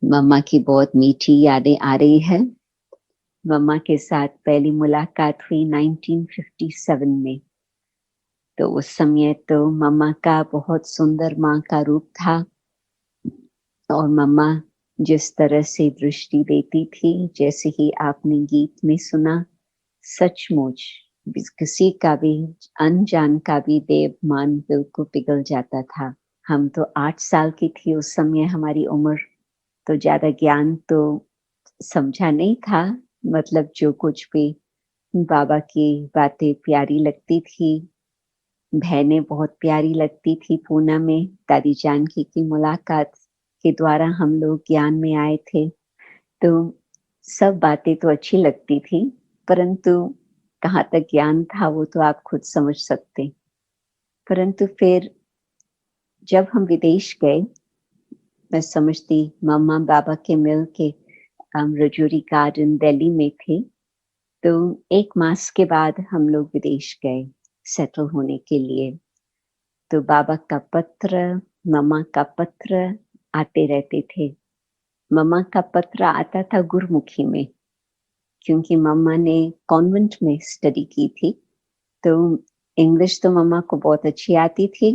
मम्मा की बहुत मीठी यादें आ रही है। मम्मा के साथ पहली मुलाकात हुई 1957 में। तो उस समय तो मम्मा का बहुत सुंदर माँ का रूप था और मम्मा जिस तरह से दृष्टि देती थी, जैसे ही आपने गीत में सुना, सचमुच किसी का भी अनजान का भी देवमान बिल्कुल पिघल जाता था। हम तो 8 साल की थी उस समय, हमारी उम्र तो ज्यादा ज्ञान तो समझा नहीं था। मतलब जो कुछ भी बाबा की बातें प्यारी लगती थी, बहनें बहुत प्यारी लगती थी। पूना में दादी जानकी की मुलाकात के द्वारा हम लोग ज्ञान में आए थे, तो सब बातें तो अच्छी लगती थी, परंतु कहाँ तक ज्ञान था वो तो आप खुद समझ सकते। परंतु फिर जब हम विदेश गए, मैं समझती मम्मा बाबा के मिल के हम रजौरी गार्डन दिल्ली में थे। तो 1 मास के बाद हम लोग विदेश गए सेटल होने के लिए। तो बाबा का पत्र, मम्मा का पत्र आते रहते थे। मम्मा का पत्र आता था गुरमुखी में, क्योंकि मम्मा ने कॉन्वेंट में स्टडी की थी। तो इंग्लिश तो मम्मा को बहुत अच्छी आती थी।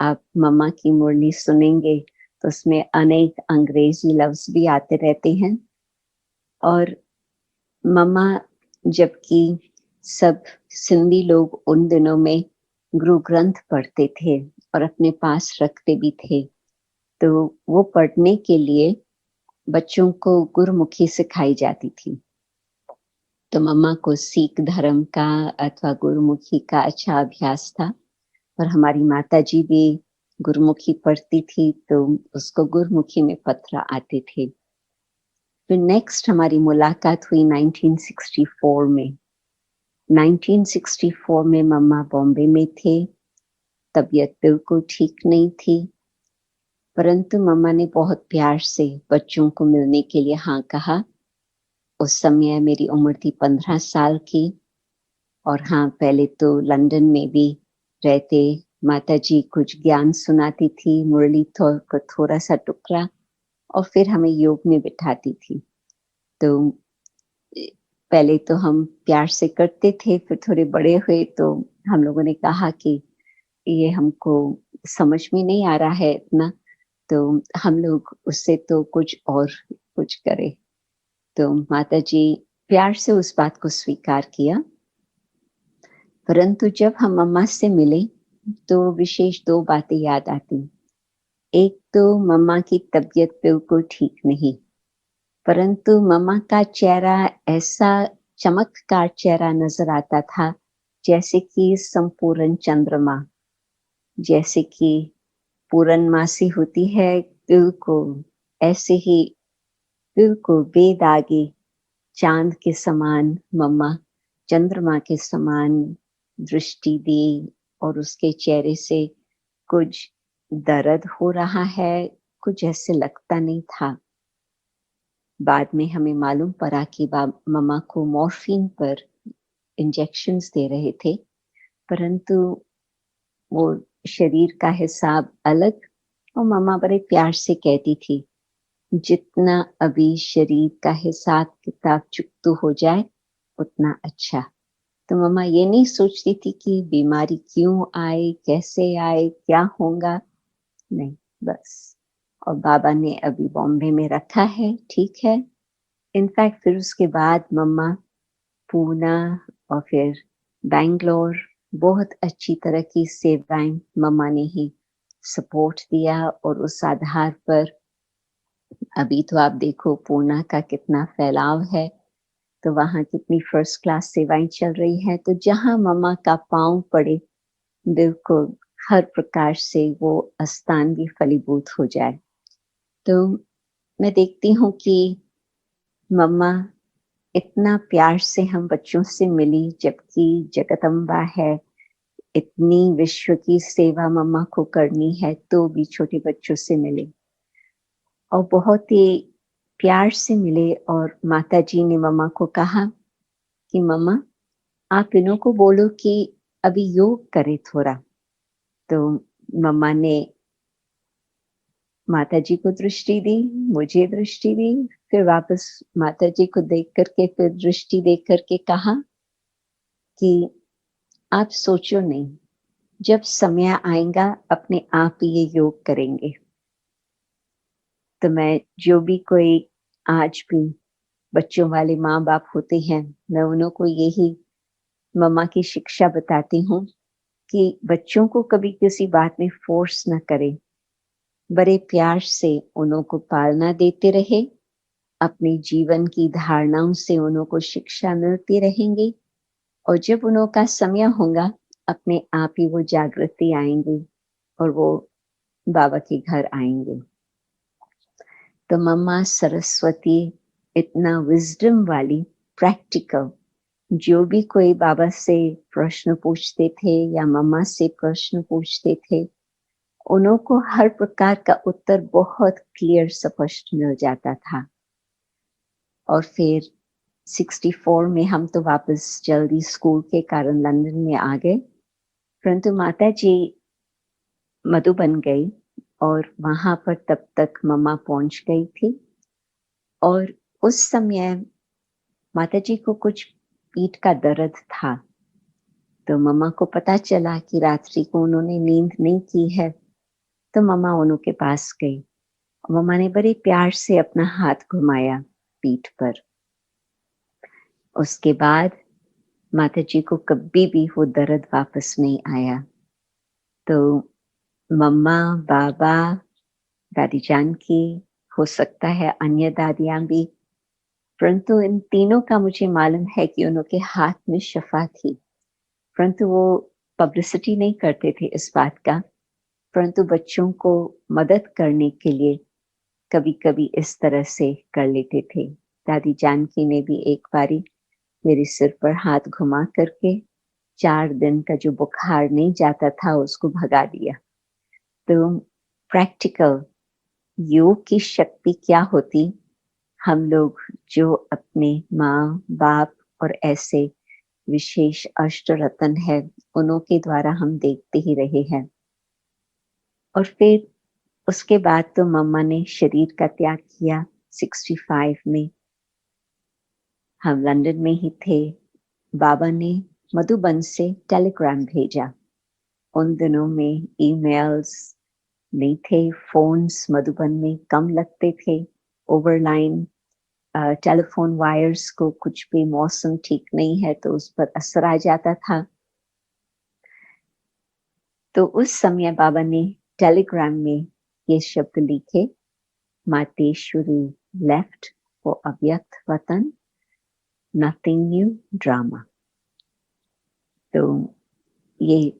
आप मम्मा की मुरली सुनेंगे तो उसमें अनेक अंग्रेजी लफ्ज भी आते रहते हैं। और मम्मा, जबकि सब सिंधी लोग उन दिनों में गुरु ग्रंथ पढ़ते थे और अपने पास रखते भी थे, तो वो पढ़ने के लिए बच्चों को गुरमुखी सिखाई जाती थी। तो मम्मा को सिख धर्म का अथवा गुरुमुखी का अच्छा अभ्यास था और हमारी माताजी भी गुरुमुखी पढ़ती थी, तो उसको गुरुमुखी में पत्र आते थे। फिर नेक्स्ट हमारी मुलाकात हुई 1964 में। 1964 में मम्मा बॉम्बे में थे, तबीयत बिल्कुल ठीक नहीं थी, परंतु मम्मा ने बहुत प्यार से बच्चों को मिलने के लिए हाँ कहा। उस समय मेरी उम्र थी 15 साल की। और हाँ, पहले तो लंदन में भी रहते माताजी कुछ ज्ञान सुनाती थी, मुरली को थोड़ा सा टुकड़ा, और फिर हमें योग में बिठाती थी। तो पहले तो हम प्यार से करते थे, फिर थोड़े बड़े हुए तो हम लोगों ने कहा कि ये हमको समझ में नहीं आ रहा है इतना, तो हम लोग उससे तो कुछ और कुछ करें। तो माताजी प्यार से उस बात को स्वीकार किया। परंतु जब हम मम्मा से मिले तो विशेष 2 बातें याद आती। एक तो मम्मा की तबीयत बिल्कुल ठीक नहीं, परंतु मम्मा का चेहरा ऐसा चमकदार चेहरा नजर आता था, जैसे कि संपूर्ण चंद्रमा, जैसे कि पूर्णमासी होती है, बिल्कुल ऐसे ही, बिल्कुल बेदागी चांद के समान मम्मा चंद्रमा के समान दृष्टि दी। और उसके चेहरे से कुछ दर्द हो रहा है, कुछ ऐसे लगता नहीं था। बाद में हमें मालूम पड़ा कि मम्मा को मॉर्फिन पर इंजेक्शंस दे रहे थे, परंतु वो शरीर का हिसाब अलग। और मम्मा बड़े प्यार से कहती थी, जितना अभी शरीर का हिसाब किताब चुकता हो जाए उतना अच्छा। तो मम्मा ये नहीं सोचती थी कि बीमारी क्यों आए, कैसे आए, क्या होगा, नहीं, बस। और बाबा ने अभी बॉम्बे में रखा है, ठीक है। इनफैक्ट फिर उसके बाद मम्मा पूना और फिर बैंगलोर, बहुत अच्छी तरह की सेवाएं मम्मा ने ही सपोर्ट दिया। और उस आधार पर अभी तो आप देखो पूना का कितना फैलाव है, तो वहाँ कितनी फर्स्ट क्लास सेवाएं चल रही है। तो जहाँ मम्मा का पांव पड़े, बिल्कुल हर प्रकार से वो स्थान भी फलीभूत हो जाए। तो मैं देखती हूँ कि मम्मा इतना प्यार से हम बच्चों से मिली, जबकि जगदम्बा है, इतनी विश्व की सेवा मम्मा को करनी है, तो भी छोटे बच्चों से मिले और बहुत ही प्यार से मिले। और माता जी ने मम्मा को कहा कि मम्मा, आप इन्हों को बोलो कि अभी योग करे थोड़ा। तो मम्मा ने माता जी को दृष्टि दी, मुझे दृष्टि दी, फिर वापस माता जी को देख करके फिर दृष्टि देख करके कहा कि आप सोचो नहीं, जब समय आएगा अपने आप ही ये योग करेंगे। तो मैं जो भी कोई आज भी बच्चों वाले माँ बाप होते हैं, मैं उन्हों को यही मम्मा की शिक्षा बताती हूँ कि बच्चों को कभी किसी बात में फोर्स न करें, बड़े प्यार से उन्हों को पालना देते रहे, अपने जीवन की धारणाओं से उन्हों को शिक्षा मिलती रहेंगी और जब उन्हों का समय होगा अपने आप ही वो जागृति आएंगी और वो बाबा के घर आएंगे। तो मम्मा सरस्वती इतना विजडम वाली, प्रैक्टिकल, जो भी कोई बाबा से प्रश्न पूछते थे या मम्मा से प्रश्न पूछते थे, उन्हों को हर प्रकार का उत्तर बहुत क्लियर स्पष्ट मिल जाता था। और फिर 64 में हम तो वापस जल्दी स्कूल के कारण लंदन में आ गए, परंतु माता जी मधुबन गई और वहां पर तब तक मम्मा पहुंच गई थी। और उस समय माता जी को कुछ पीठ का दर्द था, तो मम्मा को पता चला कि रात्रि को उन्होंने नींद नहीं की है, तो मम्मा उनके पास गई। मम्मा ने बड़े प्यार से अपना हाथ घुमाया पीठ पर। उसके बाद माता जी को कभी भी वो दर्द वापस नहीं आया। तो मम्मा, बाबा, दादी जान की, हो सकता है अन्य दादियां भी, परंतु इन तीनों का मुझे मालूम है कि उनके हाथ में शफा थी, परंतु वो पब्लिसिटी नहीं करते थे इस बात का, परंतु बच्चों को मदद करने के लिए कभी कभी इस तरह से कर लेते थे। दादी जानकी ने भी एक बारी मेरे सिर पर हाथ घुमा करके 4 दिन का जो बुखार नहीं जाता था उसको भगा दिया। तो प्रैक्टिकल योग की शक्ति क्या होती, हम लोग जो अपने माँ बाप और ऐसे विशेष अष्ट रत्न है उन्हों के द्वारा हम देखते ही रहे हैं। और फिर उसके बाद तो मम्मा ने शरीर का त्याग किया 65 में। हम लंदन में ही थे। बाबा ने मधुबन से टेलीग्राम भेजा। उन दिनों में ईमेल्स नहीं थे, फोन्स मधुबन में कम लगते थे, ओवरलाइन टेलीफोन वायर्स को कुछ भी मौसम ठीक नहीं है तो उस पर असर आ जाता था। तो उस समय बाबा ने टेलीग्राम में ये शब्द लिखे, मातेश्वरी लेफ्ट फॉर अव्यक्त वतन, नथिंग न्यू ड्रामा। तो ये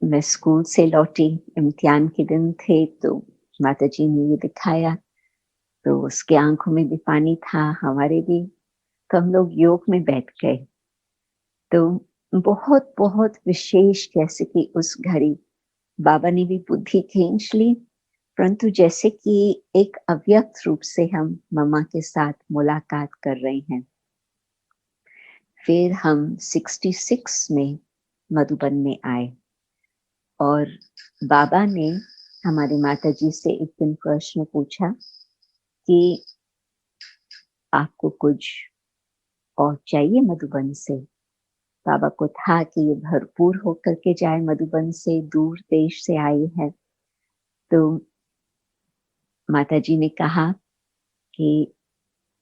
मैं स्कूल से लौटी, इम्तिहान के दिन थे, तो माता जी ने ये दिखाया, तो उसके आंखों में भी पानी था, हमारे भी। तो हम लोग योग में बैठ गए। तो बहुत बहुत विशेष, जैसे कि उस घड़ी बाबा ने भी बुद्धि खींच ली, परंतु जैसे कि एक अव्यक्त रूप से हम मम्मा के साथ मुलाकात कर रहे हैं। फिर हम 66 में मधुबन में आए और बाबा ने हमारी माता जी से एक दिन प्रश्न पूछा कि आपको कुछ और चाहिए मधुबन से। बाबा को था कि ये भरपूर होकर के जाए, मधुबन से दूर देश से आए हैं। तो माता जी ने कहा कि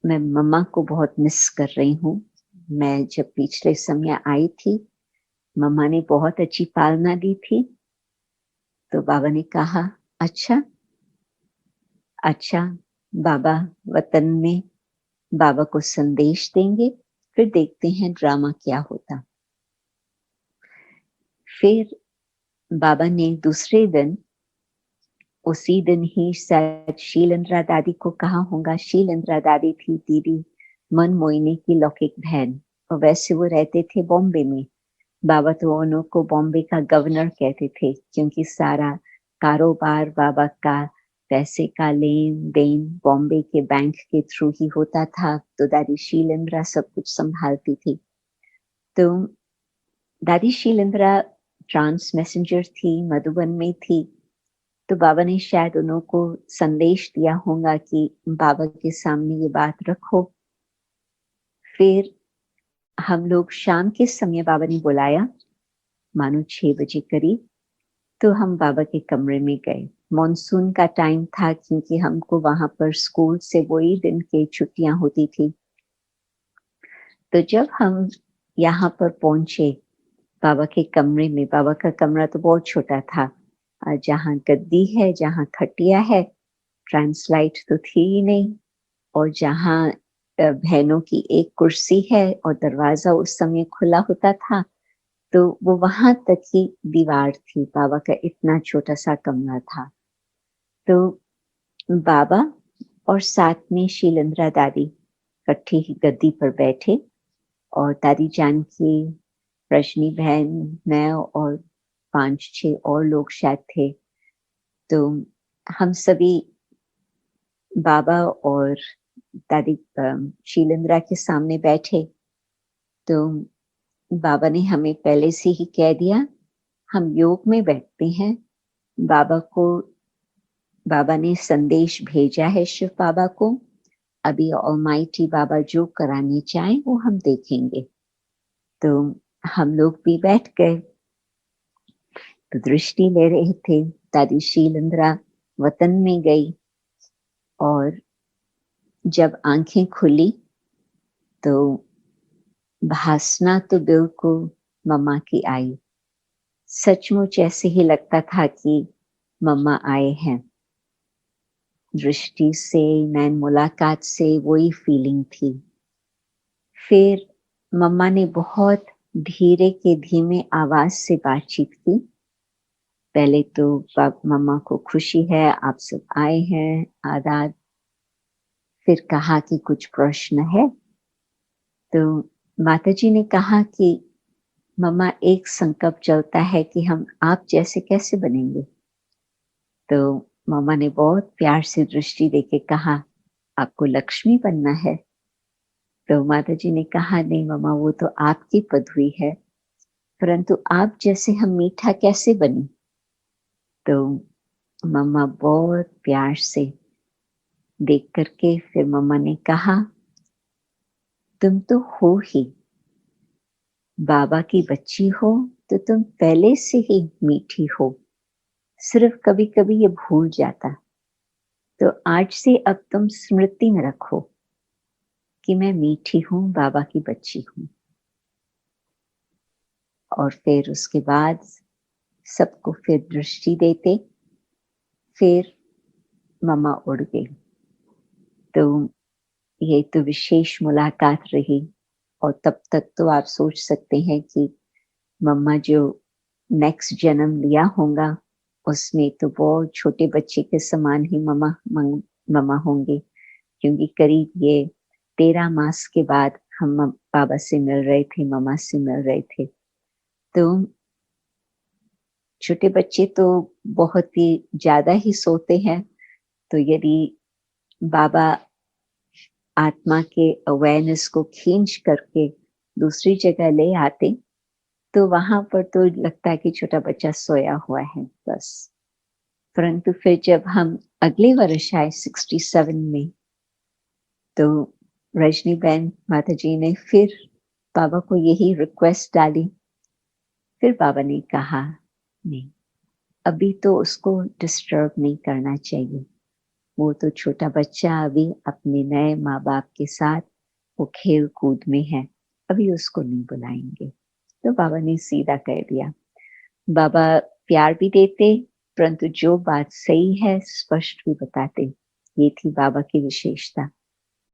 मैं मम्मा को बहुत मिस कर रही हूँ। मैं जब पिछले समय आई थी, मम्मा ने बहुत अच्छी पालना दी थी। तो बाबा ने कहा, अच्छा अच्छा, बाबा वतन में बाबा को संदेश देंगे, फिर देखते हैं ड्रामा क्या होता। फिर बाबा ने दूसरे दिन, उसी दिन ही शायद शीलेंद्रा दादी को कहा होगा। शीलेंद्रा दादी थी दीदी मन मोइनी की लौकिक बहन, और वैसे वो रहते थे बॉम्बे में। बाबा तो उनको बॉम्बे का गवर्नर कहते थे, क्योंकि सारा कारोबार बाबा का, पैसे का लेन देन बॉम्बे के बैंक के थ्रू ही होता था। तो दादी शीलेंद्रा सब कुछ संभालती थी। तो दादी शीलेंद्रा ट्रांस मैसेंजर थी, मधुबन में थी। तो बाबा ने शायद उन्हों को संदेश दिया होगा कि बाबा के सामने ये बात रखो। फिर हम लोग शाम के समय बाबा ने बुलाया, मानो 6 बजे करीब, तो हम बाबा के कमरे में गए। मॉनसून का टाइम था क्योंकि हमको वहां पर स्कूल से वही दिन की छुट्टियां होती थी। तो जब हम यहाँ पर पहुंचे बाबा के कमरे में, बाबा का कमरा तो बहुत छोटा था। जहाँ गद्दी है, जहाँ खटिया है, ट्रांसलाइट तो थी ही नहीं, और जहाँ बहनों की एक कुर्सी है और दरवाजा उस समय खुला होता था, तो वो वहां तक ही दीवार थी। बाबा का इतना छोटा सा कमरा था। तो बाबा और साथ में शीलेंद्रा दादी इकट्ठी ही गद्दी पर बैठे, और दादी जानकी, रजनी बहन, मैं और 5-6 और लोग शायद थे। तो हम सभी बाबा और दादी शीलेंद्रा के सामने बैठे। तो बाबा ने हमें पहले से ही कह दिया, हम योग में बैठते हैं। बाबा ने संदेश भेजा है शिव बाबा को, अभी ऑलमाइटी बाबा जो कराने चाहें वो हम देखेंगे। तो हम लोग भी बैठ गए, तो दृष्टि ले रहे थे। दादी शीलेंद्रा वतन में गई, और जब आंखें खुली तो भासना तो बिल्कुल मम्मा की आई। सचमुच ऐसे ही लगता था कि मम्मा आए हैं। दृष्टि से, नैन मुलाकात से वही फीलिंग थी। फिर मम्मा ने बहुत धीरे के धीमे आवाज से बातचीत की। पहले तो मम्मा को खुशी है, आप सब आए हैं, आदाब। फिर कहा कि कुछ प्रश्न है। तो माताजी ने कहा कि मम्मा, एक संकल्प चलता है कि हम आप जैसे कैसे बनेंगे। तो मम्मा ने बहुत प्यार से दृष्टि देके कहा, आपको लक्ष्मी बनना है। तो माताजी ने कहा, नहीं मम्मा, वो तो आपकी पदवी है, परंतु आप जैसे हम मीठा कैसे बने। तो मम्मा बहुत प्यार से देख करके फिर मम्मा ने कहा, तुम तो हो ही, बाबा की बच्ची हो तो तुम पहले से ही मीठी हो, सिर्फ कभी कभी ये भूल जाता। तो आज से अब तुम स्मृति में रखो कि मैं मीठी हूं, बाबा की बच्ची हूं। और फिर उसके बाद सबको फिर दृष्टि देते, फिर मम्मा उड़ गई। तो ये तो विशेष मुलाकात रही। और तब तक तो आप सोच सकते हैं कि मम्मा जो नेक्स्ट जन्म लिया होगा, उसमें तो बहुत छोटे बच्चे के समान ही मम्मा होंगे, क्योंकि करीब ये 13 मास के बाद हम बाबा से मिल रहे थे, मम्मा से मिल रहे थे। तो छोटे बच्चे तो बहुत ही ज्यादा ही सोते हैं। तो यदि बाबा आत्मा के अवेयरनेस को खींच करके दूसरी जगह ले आते, तो वहां पर तो लगता है कि छोटा बच्चा सोया हुआ है बस। परंतु फिर जब हम अगले वर्ष आए 67 में, तो रजनी बहन माता जी ने फिर बाबा को यही रिक्वेस्ट डाली। फिर बाबा ने कहा, नहीं, अभी तो उसको डिस्टर्ब नहीं करना चाहिए। वो तो छोटा बच्चा अभी अपने नए माँ बाप के साथ वो खेल कूद में है, अभी उसको नहीं बुलाएंगे। तो बाबा ने सीधा कह दिया। बाबा प्यार भी देते, परंतु जो बात सही है स्पष्ट भी बताते। ये थी बाबा की विशेषता।